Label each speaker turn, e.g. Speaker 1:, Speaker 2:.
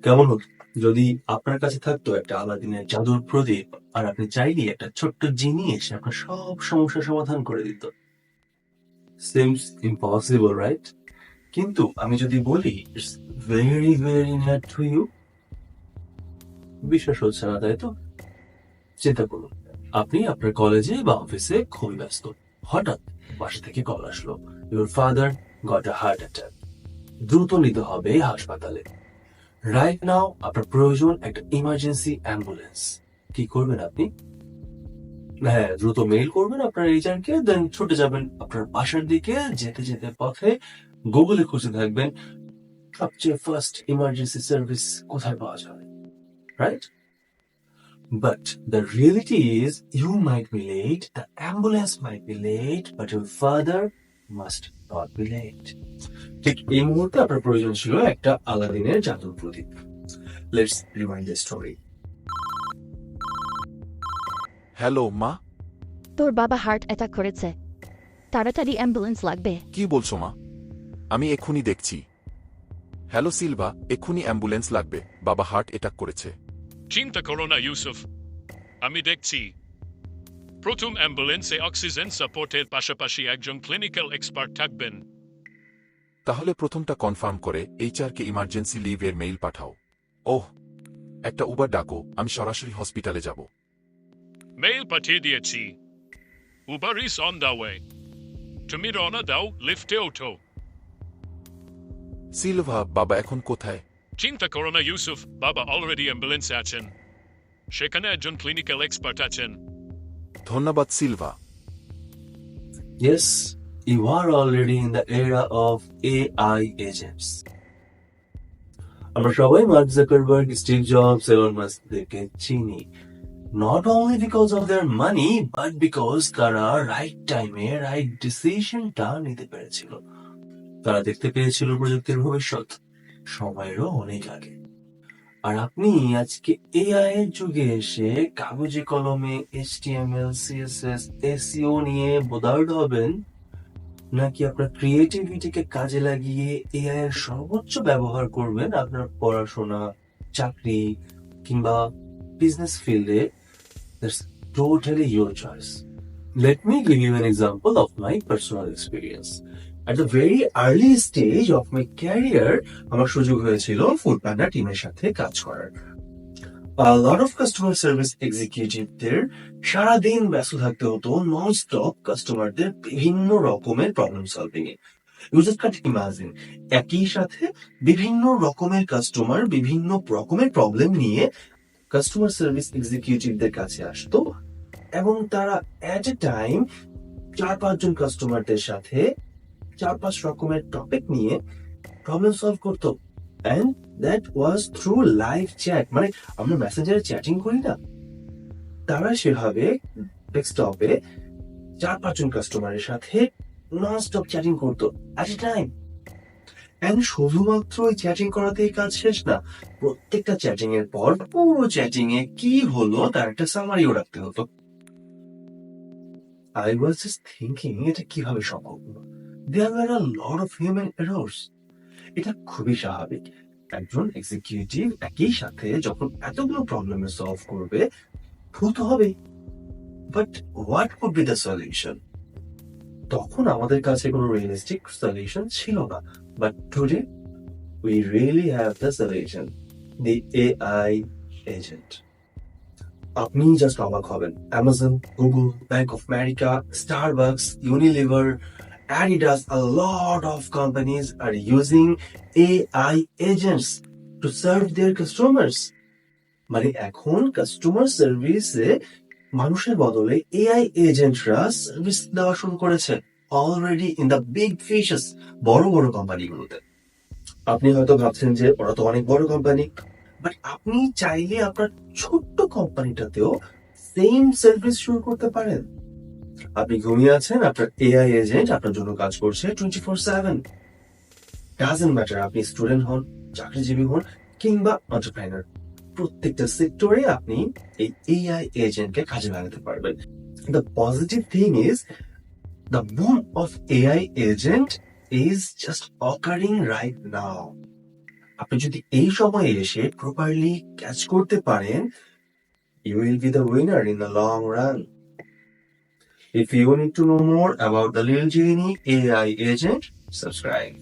Speaker 1: কেমন হতো যদি আপনার কাছে থাকতো একটা আলাদিনের জাদুর প্রদীপ আর আপনি চাইলেই একটা ছোট্ট জিনিস আপনার সব সমস্যার সমাধান করে দিত? Seems impossible, right? কিন্তু আমি যদি বলি it's very very near to you, বিশ্বাস হচ্ছে না, তাই তো? চিন্তা করুন, আপনি আপনার কলেজে বা অফিসে খুবই ব্যস্ত। হঠাৎ বাসা থেকে কল আসলো, your father got a heart attack, দ্রুত নিতে হবে হাসপাতালে। রাইট নাও আপনার প্রয়োজন একটা ইমার্জেন্সি অ্যাম্বুলেন্স। কি করবেন আপনি? হ্যাঁ, দ্রুত মেইল করবেন আপনার এইচআর কে, দেন ছুটে যাবেন আপনার বাসার দিকে। যেতে যেতে পথে গুগলে খুঁজে থাকবেন সবচেয়ে ফার্স্ট ইমার্জেন্সি সার্ভিস কোথায় পাওয়া যাবে, right? But the reality is you might be late, the ambulance might be late, but your father must not be late. ঠিক এই মুহূর্তে আপনার প্রয়োজন ছিল একটা আলাদিনের জাদুর প্রদীপ। Let's remind the story.
Speaker 2: Hello মা।
Speaker 3: তোর বাবা হার্ট অ্যাটাক করেছে, তাড়াতাড়ি অ্যাম্বুলেন্স লাগবে।
Speaker 2: কি বলছো মা? আমি এক্ষুনি দেখছি। হ্যালো সিলভা, এক্ষুনি অ্যাম্বুলেন্স লাগবে, বাবা হার্ট অ্যাটাক করেছে।
Speaker 4: চিন্তা করো না ইউসুফ, আমি দেখছি। প্রথম অ্যাম্বুলেন্সে অক্সিজেন সাপোর্টের পাশাপাশি একজন ক্লিনিক্যাল এক্সপার্ট থাকবেন।
Speaker 2: তাহলে প্রথমটা কনফার্ম করে এইচআরকে ইমার্জেন্সি লিভ এর মেইল পাঠাও। ওহ, একটা উবার ডাকো, আমি সরাসরি হসপিটালে যাব।
Speaker 4: মেইল পাঠিয়ে দিয়েছি। Uber is on the way. তুমি রওনা দাও, লিফটে ওঠো।
Speaker 2: সিলভা, বাবা এখন কোথায়?
Speaker 4: চিন্তা করো না ইউসুফ, বাবা অলরেডি অ্যাম্বুলেন্সে আছেন। সেখানে একজন ক্লিনিক্যাল এক্সপার্ট আছেন।
Speaker 2: ধন্যবাদ Silva.
Speaker 1: Yes, you are already in the era of AI agents. আমরা সবাই Mark Zuckerberg, Steve Jobs, Elon মাস্কদেরকে চিনি। Not only because of their money, but because তারা রাইট টাইমে রাইট ডিসিশনটা নিতে পেরেছিল। তারা দেখতে পেয়েছিল প্রযুক্তির ভবিষ্যৎ সময়েরও অনেক আগে। আর আপনি আজকে এআই এর যুগে এসে কাগজে কলমে HTML, CSS, SEO নিয়ে বোদার্ড হবেন, নাকি আপনার ক্রিয়েটিভিটিকে কাজে লাগিয়ে এআই এর সর্বোচ্চ ব্যবহার করবেন আপনার পড়াশোনা, চাকরি কিংবা বিজনেস ফিল্ডে? That's totally your choice. Let me give you an example of my personal experience. At the very early stage of my career, আমার সুযোগ হয়েছিল ফুড প্যান্ডা টিমের সাথে কাজ করার। A lot of customer service executiveদের সারাদিন ব্যস্ত থাকতে হতো নন স্টপ কাস্টমারদের বিভিন্ন রকমের প্রবলেম সলভিং এ। ইউ জাস্ট ক্যান্ট ইমাজিন, একই সাথে বিভিন্ন রকমের কাস্টমার বিভিন্ন রকমের প্রবলেম নিয়ে কাস্টমার সার্ভিস এক্সিকিউটিভদের কাছে আসতো, এবং তারা এট এ টাইম 4-5 জন কাস্টমারদের সাথে 4-5 রকমের টপিক নিয়ে প্রবলেম সলভ করতো। And that was through live chat, মানে আমরা মেসেঞ্জারে চ্যাটিং করি না, তারা সেভাবে ডেস্কটপে 4-5 জন কাস্টমারের সাথে নন স্টপ চ্যাটিং করতো এট এ টাইম। এন্ড শুধুমাত্র ওই চ্যাটিং করাতেই কাজ শেষ না, প্রত্যেকটা চ্যাটিং এর পর পুরো চ্যাটিং এ কি হলো তার একটা সামারিও রাখতে হতো। I was just thinking, এটা কিভাবে সম্ভব? There were a lot of human errors. এটা খুবই স্বাভাবিক, একজন এক্সিকিউটিভ একই সাথে যখন এতগুলো প্রবলেমের সলভ করবে, ভুল তো হবেই। But what could be the solution? তখন আমাদের কাছে কোনো রিয়েলিস্টিক সলিউশন ছিল না, but today we really have the solution, the AI agent. আপনি জাস্ট অবাক হবেন, Amazon, Google, bank of America, Starbucks, Unilever, Adidas, a lot of companies are using AI agents to serve their customers. মানে এখন customer সার্ভিসে মানুষের বদলে AI এজেন্টরা service দেওয়া শুরু করেছে already in the big fishes, বড় বড় কোম্পানিগুলোতে। আপনি হয়তো ভাবছেন যে ওরা তো অনেক বড় কোম্পানি, বাট আপনি চাইলে আপনার ছোট্ট কোম্পানিটাতেও সেম সার্ভিস শুরু করতে পারেন। আপনি ঘুমিয়ে আছেন, আপনার এআই এজেন্ট আপনার জন্য কাজ করছে 24/7। ডাজন্ট ম্যাটার আপনি স্টুডেন্ট হন, চাকরিজীবী হন কিংবা এন্টারপ্রেনার, প্রত্যেকটা সেক্টরে আপনি এই এআই এজেন্টকে কাজে লাগাতে পারবেন। The positive thing is the boom of AI agent is just occurring right now. আপনি যদি এই সময়ে এসে প্রপারলি ক্যাচ করতে পারেন, you will be the winner in the long run. If you need to know more about the Lil Genie AI agent, subscribe.